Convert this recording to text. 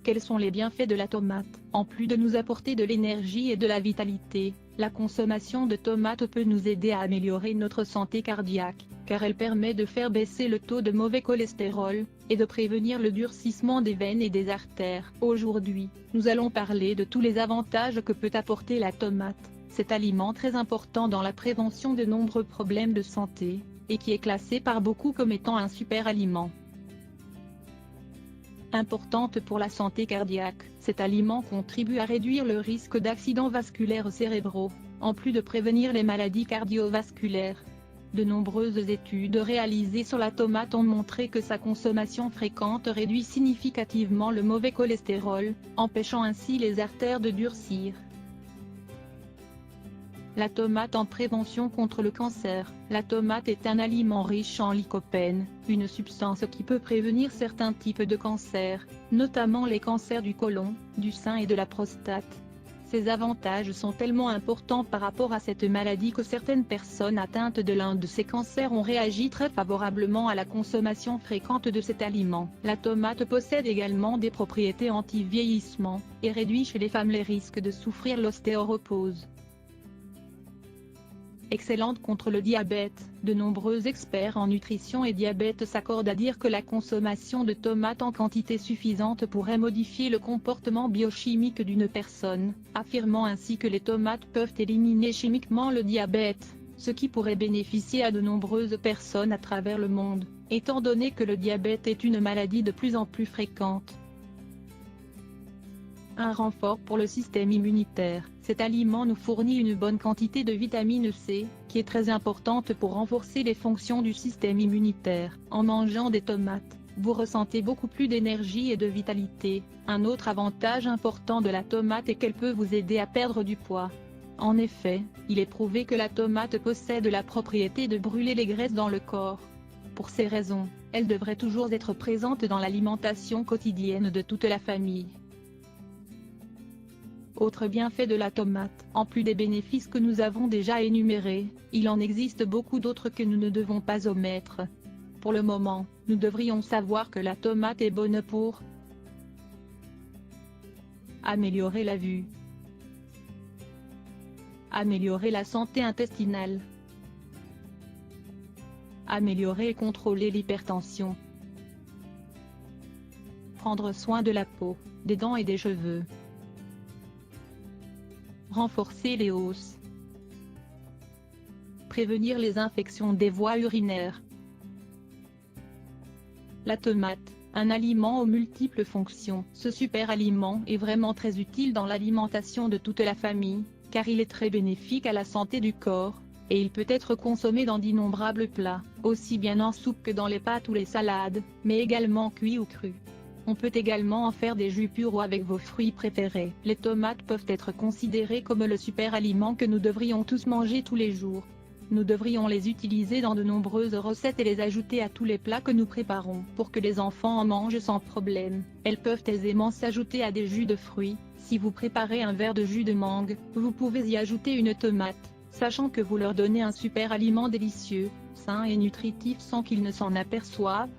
Quels sont les bienfaits de la tomate? En plus de nous apporter de l'énergie et de la vitalité, la consommation de tomates peut nous aider à améliorer notre santé cardiaque, car elle permet de faire baisser le taux de mauvais cholestérol, et de prévenir le durcissement des veines et des artères. Aujourd'hui, nous allons parler de tous les avantages que peut apporter la tomate, cet aliment très important dans la prévention de nombreux problèmes de santé, et qui est classé par beaucoup comme étant un super aliment. Importante pour la santé cardiaque, cet aliment contribue à réduire le risque d'accidents vasculaires cérébraux, en plus de prévenir les maladies cardiovasculaires. De nombreuses études réalisées sur la tomate ont montré que sa consommation fréquente réduit significativement le mauvais cholestérol, empêchant ainsi les artères de durcir. La tomate en prévention contre le cancer. La tomate est un aliment riche en lycopène, une substance qui peut prévenir certains types de cancers, notamment les cancers du côlon, du sein et de la prostate. Ces avantages sont tellement importants par rapport à cette maladie que certaines personnes atteintes de l'un de ces cancers ont réagi très favorablement à la consommation fréquente de cet aliment. La tomate possède également des propriétés anti-vieillissement, et réduit chez les femmes les risques de souffrir l'ostéoporose. Excellente contre le diabète. De nombreux experts en nutrition et diabète s'accordent à dire que la consommation de tomates en quantité suffisante pourrait modifier le comportement biochimique d'une personne, affirmant ainsi que les tomates peuvent éliminer chimiquement le diabète, ce qui pourrait bénéficier à de nombreuses personnes à travers le monde, étant donné que le diabète est une maladie de plus en plus fréquente. Un renfort pour le système immunitaire. Cet aliment nous fournit une bonne quantité de vitamine C, qui est très importante pour renforcer les fonctions du système immunitaire. En mangeant des tomates, vous ressentez beaucoup plus d'énergie et de vitalité. Un autre avantage important de la tomate est qu'elle peut vous aider à perdre du poids. En effet, il est prouvé que la tomate possède la propriété de brûler les graisses dans le corps. Pour ces raisons, elle devrait toujours être présente dans l'alimentation quotidienne de toute la famille. Autre bienfait de la tomate. En plus des bénéfices que nous avons déjà énumérés, il en existe beaucoup d'autres que nous ne devons pas omettre. Pour le moment, nous devrions savoir que la tomate est bonne pour améliorer la vue, améliorer la santé intestinale, améliorer et contrôler l'hypertension, prendre soin de la peau, des dents et des cheveux, renforcer les os, prévenir les infections des voies urinaires. La tomate, un aliment aux multiples fonctions. Ce super aliment est vraiment très utile dans l'alimentation de toute la famille, car il est très bénéfique à la santé du corps, et il peut être consommé dans d'innombrables plats, aussi bien en soupe que dans les pâtes ou les salades, mais également cuit ou cru. On peut également en faire des jus purs ou avec vos fruits préférés. Les tomates peuvent être considérées comme le super aliment que nous devrions tous manger tous les jours. Nous devrions les utiliser dans de nombreuses recettes et les ajouter à tous les plats que nous préparons pour que les enfants en mangent sans problème. Elles peuvent aisément s'ajouter à des jus de fruits. Si vous préparez un verre de jus de mangue, vous pouvez y ajouter une tomate, sachant que vous leur donnez un super aliment délicieux, sain et nutritif sans qu'ils ne s'en aperçoivent.